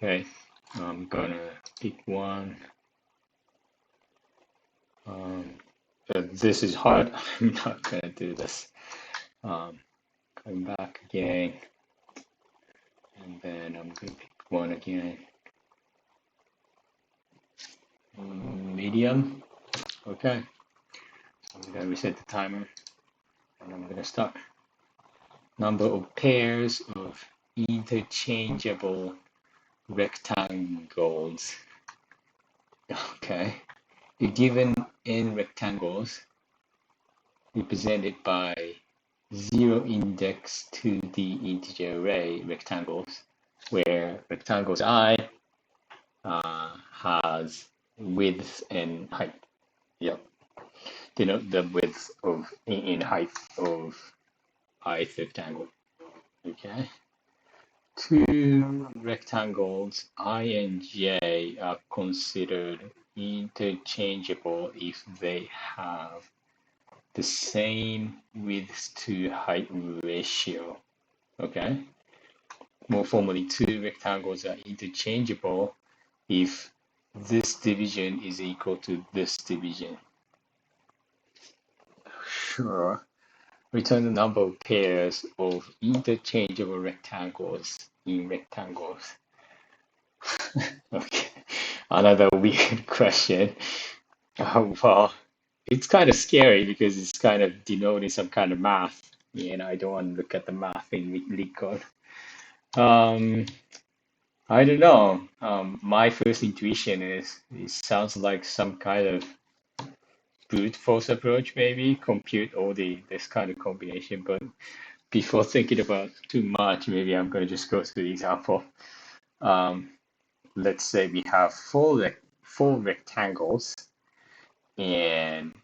Okay, I'm gonna pick one. This is hard. I'm not gonna do this. Come back again, and then I'm gonna pick one again. Medium. Okay, so I'm gonna reset the timer, and I'm gonna start. Number of pairs of interchangeable rectangles. Okay, you're given n rectangles represented by 0 index to the integer array rectangles, where rectangles I has width and height. Yep, denote the width of in height of ith rectangle. Okay. Two rectangles I and j are considered interchangeable if they have the same width to height ratio. Okay. More formally, two rectangles are interchangeable if this division is equal to this division. Sure. Return the number of pairs of interchangeable rectangles in rectangles. Okay. Another weird question. Well, it's kind of scary because it's kind of denoting some kind of math, and I don't want to look at the math in LeetCode. Um, I don't know. My first intuition is it sounds like some kind of brute force approach, maybe compute all this kind of combination. But before thinking about too much, maybe I'm going to just go through the example. Um, let's say we have four rectangles and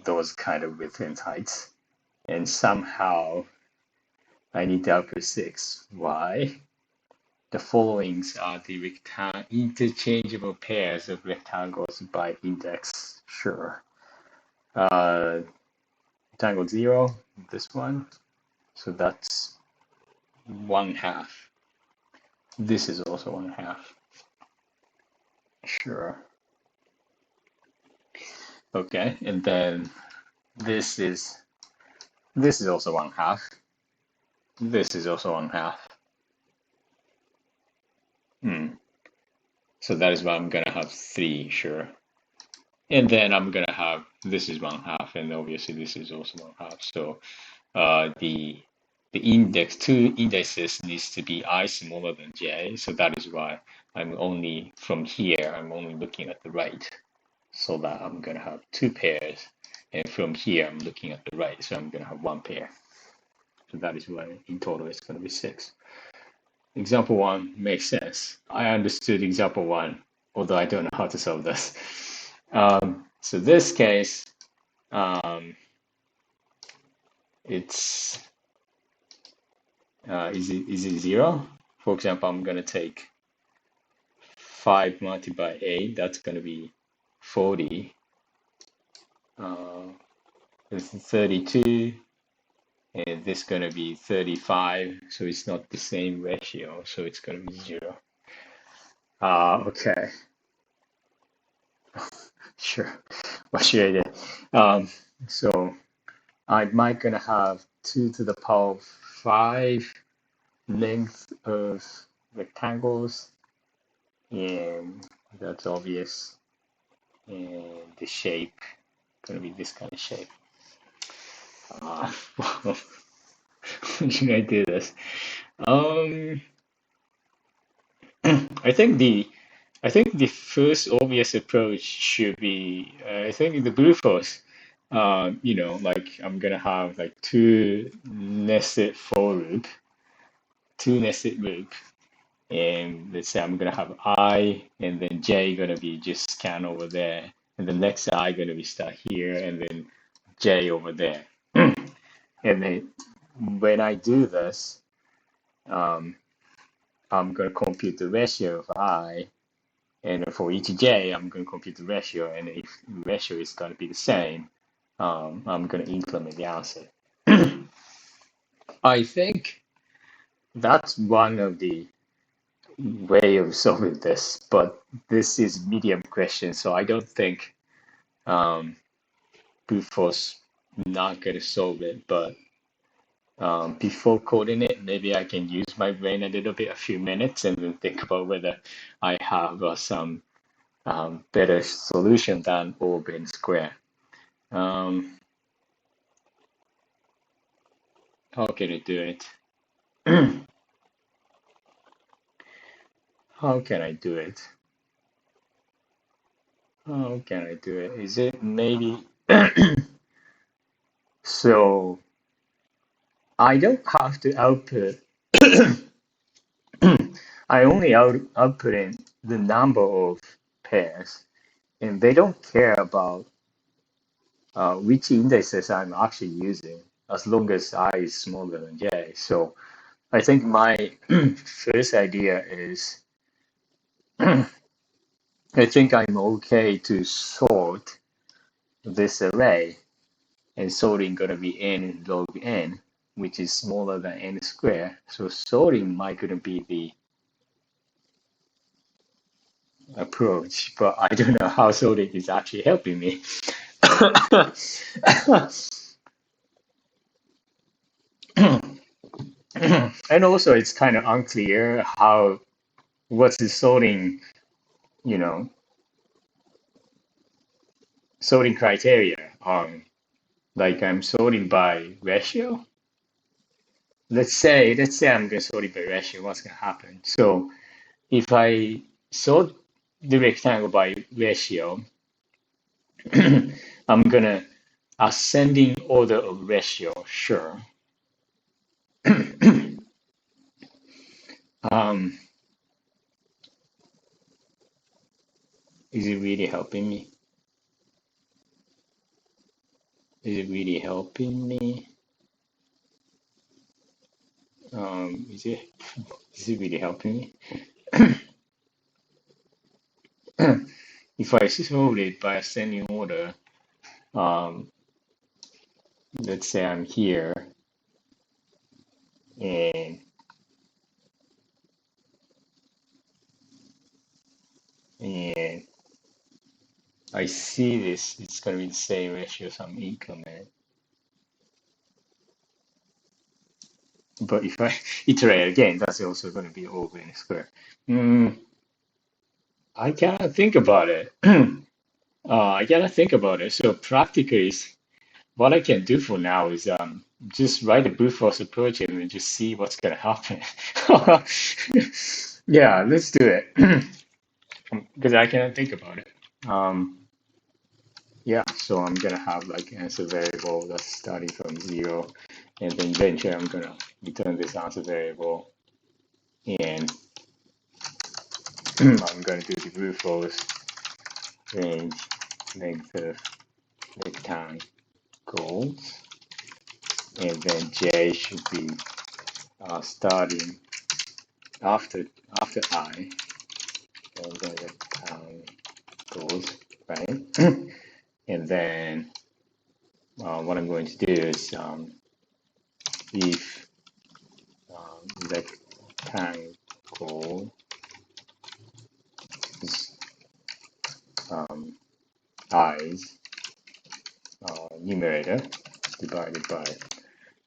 those kind of width and heights, and somehow I need to output 6. Why? The followings are the interchangeable pairs of rectangles by index. Sure. Rectangle 0, this one. So that's 1/2. This is also 1/2. Sure. Okay, and then this is also 1/2. This is also 1/2. So that is why I'm gonna have 3, sure. And then I'm gonna have this is 1/2, and obviously this is also 1/2. So the index, two indices needs to be I smaller than j. So that is why I'm only from here. I'm only looking at the right, so that I'm gonna have 2 pairs. And from here, I'm looking at the right, so I'm gonna have 1 pair. So that is why in total it's gonna be 6. Example 1 makes sense. I understood example 1, although I don't know how to solve this. So this case, it's is it 0? For example, I'm going to take 5 multiplied by 8. That's going to be 40. This is 32. And this is going to be 35. So it's not the same ratio. So it's going to be 0. Okay. Sure. What should I do? So I might going to have 2 to the power of 5 length of rectangles, and that's obvious. And the shape gonna be this kind of shape. Well, should I do this? I think the first obvious approach should be I think the brute force. Like I'm gonna have like two nested loop, and let's say I'm gonna have I and then J gonna be just scan over there, and the next I gonna be start here, and then J over there. And then when I do this, I'm gonna compute the ratio of I, and for each J, I'm gonna compute the ratio, and if the ratio is gonna be the same, I'm gonna implement the answer. I think that's one of the way of solving this, but this is medium question, so I don't think um, brute force not gonna solve it. But before coding it, maybe I can use my brain a little bit, a few minutes, and then think about whether I have some better solution than orb and square. Um, how can I do it? How can I do it? How can I do it? Is it maybe so I don't have to output I only output in the number of pairs, and they don't care about which indices I'm actually using as long as I is smaller than j. So I think my first idea is I think I'm okay to sort this array, and sorting gonna be n log n, which is smaller than n squared. So sorting might gonna be the approach, but I don't know how sorting is actually helping me. And also it's kind of unclear how what's the sorting, you know, sorting criteria on. Like I'm sorting by ratio. Let's say I'm gonna sort it by ratio, what's gonna happen? So if I sort the rectangle by ratio, I'm gonna ascending order of ratio, sure. Um, is it really helping me? Is it really helping me? Is it really helping me? If I solve it by ascending order, um, let's say I'm here and and I see this, it's gonna be the same ratio, some increment. But if I iterate again, that's also going to be over n squared. Mm, I cannot think about it. I cannot think about it. So practically, what I can do for now is just write a brute force approach and then just see what's going to happen. Yeah, let's do it because I cannot think about it. Um, yeah, so I'm gonna have like answer variable that's starting from 0, and then eventually I'm gonna return this answer variable, and I'm going to do the brute force range length of rectangles, and then j should be starting after I, and then rectangles, right? And then what I'm going to do is if rectangle is i's numerator divided by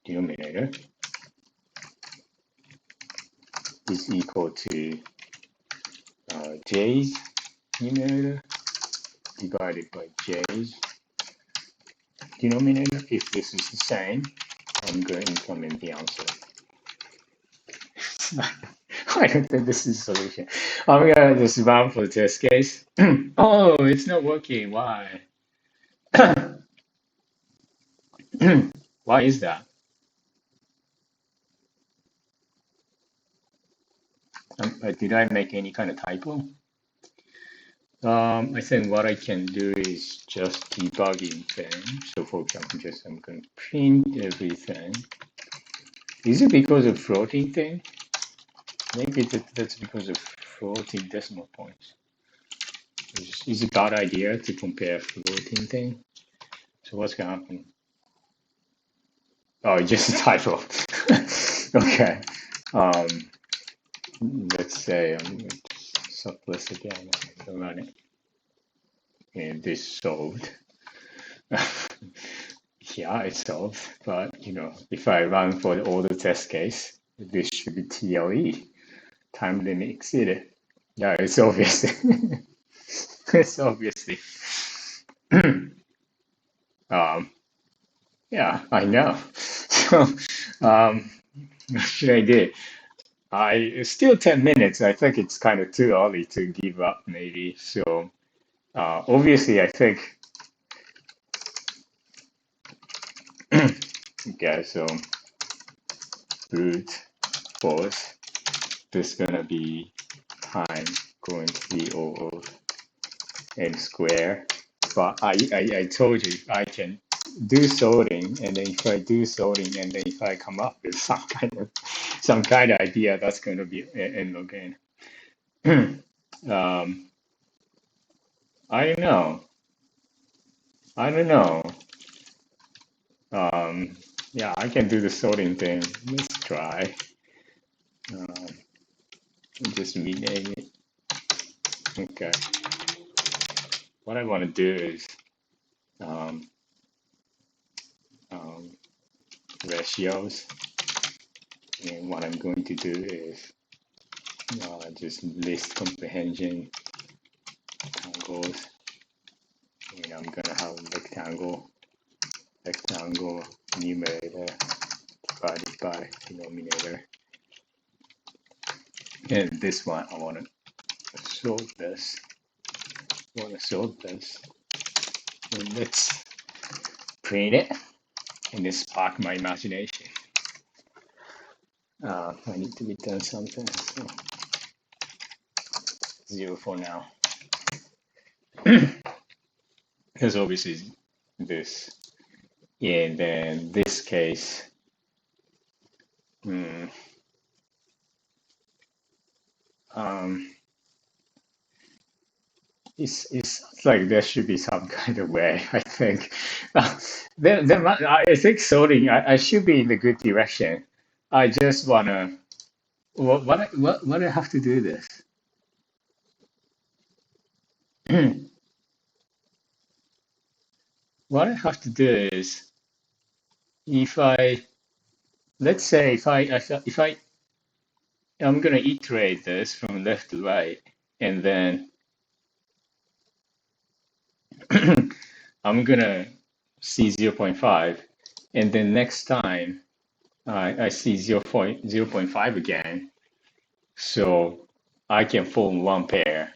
denominator is equal to j's numerator divided by j's denominator. If this is the same, I'm going to implement the answer. I don't think this is a solution. I'm going to just run for the test case. Oh, it's not working. Why? Why is that? Did I make any kind of typo? I think what I can do is just debugging thing. So for example, just I'm going to print everything. Is it because of floating thing? Maybe that's because of floating decimal points. Is it a bad idea to compare floating thing? So what's gonna happen? Oh, just a typo. Okay. Um, let's say I'm going to stop this again and run it. And this solved. Yeah, it's solved. But if I run for all the test case, this should be TLE, time limit exceeded. Yeah, it's obvious. It's obviously. Um, yeah, I know. So, what should I do? It's still 10 minutes. I think it's kind of too early to give up, maybe. So, obviously, I think, okay, so root force, this is gonna be time going to be O of n square. But I told you I can do sorting, and then if I do sorting, and then if I come up with some kind of idea, that's going to be n log n. um, I don't know. I don't know. Yeah, I can do the sorting thing. Let's try. Um, just rename it. Okay. What I want to do is um, um, ratios, and what I'm going to do is just list comprehension rectangles, and I'm gonna have rectangle numerator divided by denominator, and this one I want to solve this. And let's print it, and this spark my imagination. I need to return something. So 0 for now, because obviously this, and then this case. Hmm, um, it's like there should be some kind of way, I think. I think sorting, I should be in the good direction. I just wanna, what do I have to do this? What I have to do is, if I, let's say I'm gonna iterate this from left to right, and then I'm gonna see 0.5, and then next time I see 0.5 again, so I can form one pair.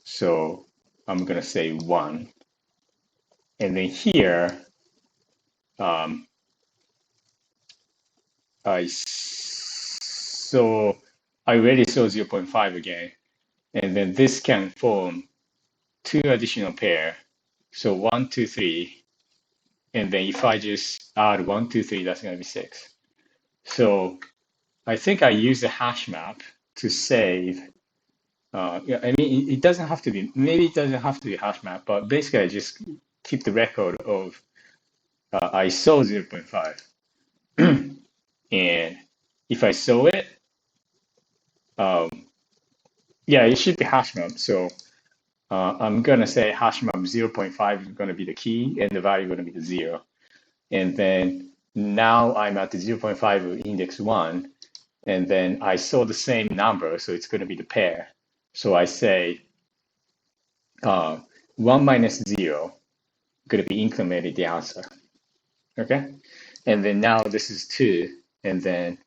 So I'm gonna say 1, and then here um, I already saw 0.5 again, and then this can form two additional pair. So 1, 2, 3, and then if I just add 1, 2, 3, that's gonna be 6. So I think I use the hash map to save. Yeah, I mean, it doesn't have to be, maybe it doesn't have to be a hash map, but basically I just keep the record of I saw 0.5. And if I saw it, um, yeah, it should be hash map. So I'm going to say hash map 0.5 is going to be the key, and the value is going to be the 0. And then now I'm at the 0.5 of index 1, and then I saw the same number, so it's going to be the pair. So I say 1 minus 0 going to be incremented the answer. Okay? And then now this is 2, and then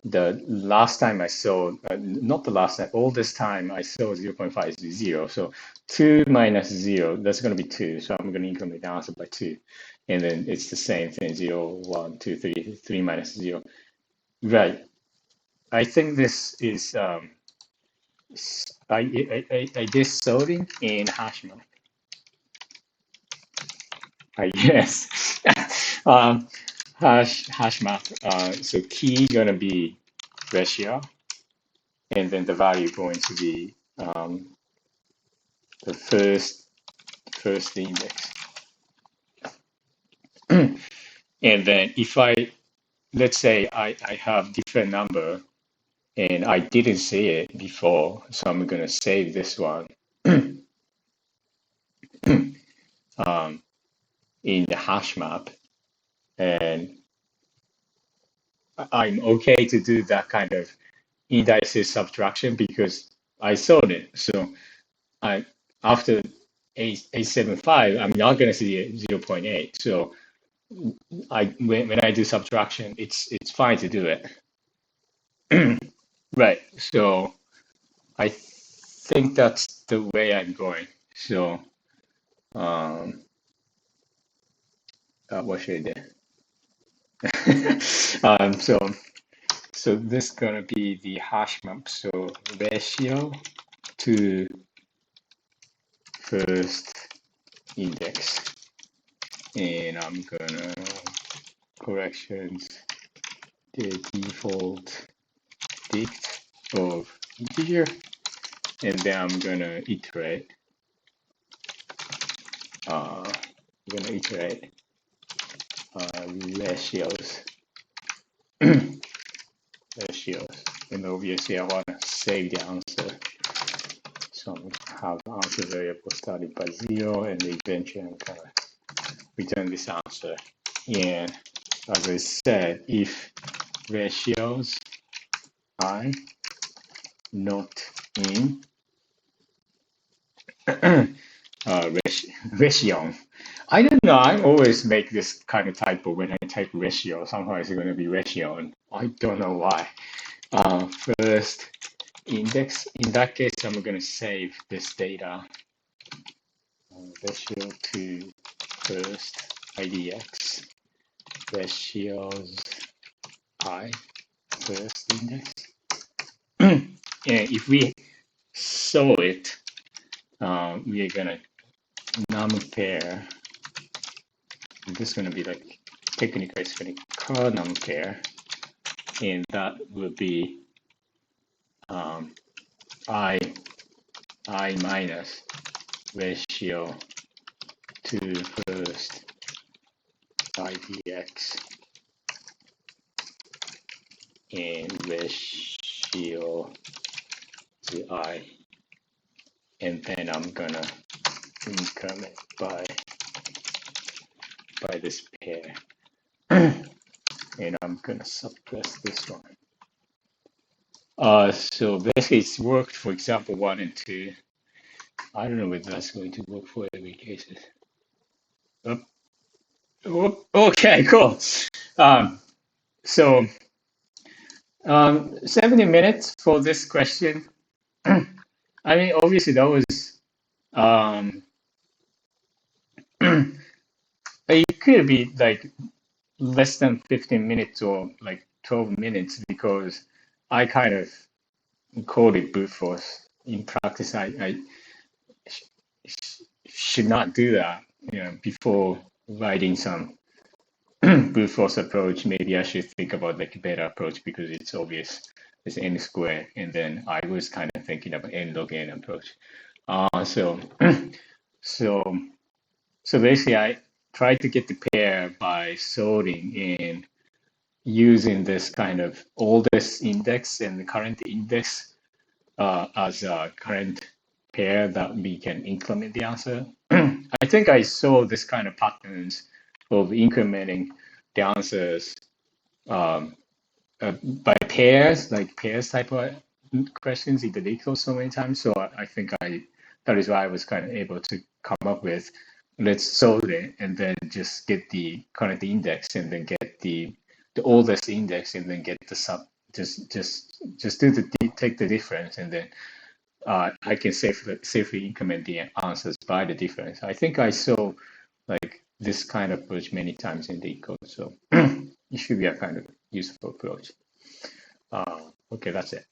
the last time I saw, not the last time, all this time I saw 0.5 is 0. So 2 minus 0, that's going to be 2. So I'm going to increment the answer by 2. And then it's the same thing, 0, 1, 2, 3, 3 minus 0. Right. I think this is, I did sorting in Hashmap. I guess. Hash map. So key gonna be ratio, and then the value going to be the first index. And then if I, let's say I have different number, and I didn't see it before, so I'm gonna save this one um, in the hash map, and I'm okay to do that kind of indices subtraction because I sold it. So I after 875, I'm not gonna see it 0.8. So when I do subtraction, it's fine to do it. Right. So I think that's the way I'm going. So um, what should I do? So this gonna be the hash map. So ratio to first index, and I'm gonna corrections the default dict of integer, and then I'm gonna iterate. I'm gonna iterate ratios, ratios, and obviously I wanna save the answer. So I have answer variable started by 0, and eventually I'm gonna return this answer. And as I said, if ratios I not in ratio. I don't know. I always make this kind of typo when I type ratio. Somehow it's going to be ratio, and I don't know why. First index. In that case, I'm going to save this data. Ratio to first IDX. Ratios I first index. And if we saw it, we are going to num pair. This is going to be like technically it's going to column pair, and that will be um, I minus ratio to first IDX and ratio to I, and then I'm gonna increment by this pair, and I'm gonna suppress this one. So basically it's worked for example 1 and 2. I don't know whether that's going to work for every case. Oh, okay, cool. Um, so 70 minutes for this question. I mean, obviously that was um, it could be like less than 15 minutes or like 12 minutes because I kind of coded brute force. In practice, I should not do that. Before writing some brute force approach, maybe I should think about like a better approach because it's obvious it's n squared, and then I was kind of thinking about n log n approach. So so so basically, I tried to get the pair by sorting and using this kind of oldest index and the current index as a current pair that we can increment the answer. I think I saw this kind of patterns of incrementing the answers um, by pairs, like pairs type of questions in the LeetCode so many times. So I think that is why I was kind of able to come up with let's solve it and then just get the current index and then get the oldest index and then get the sub just do the take the difference and then I can safely increment the answers by the difference. I think I saw like this kind of approach many times in LeetCode, so it should be a kind of useful approach. Okay, that's it.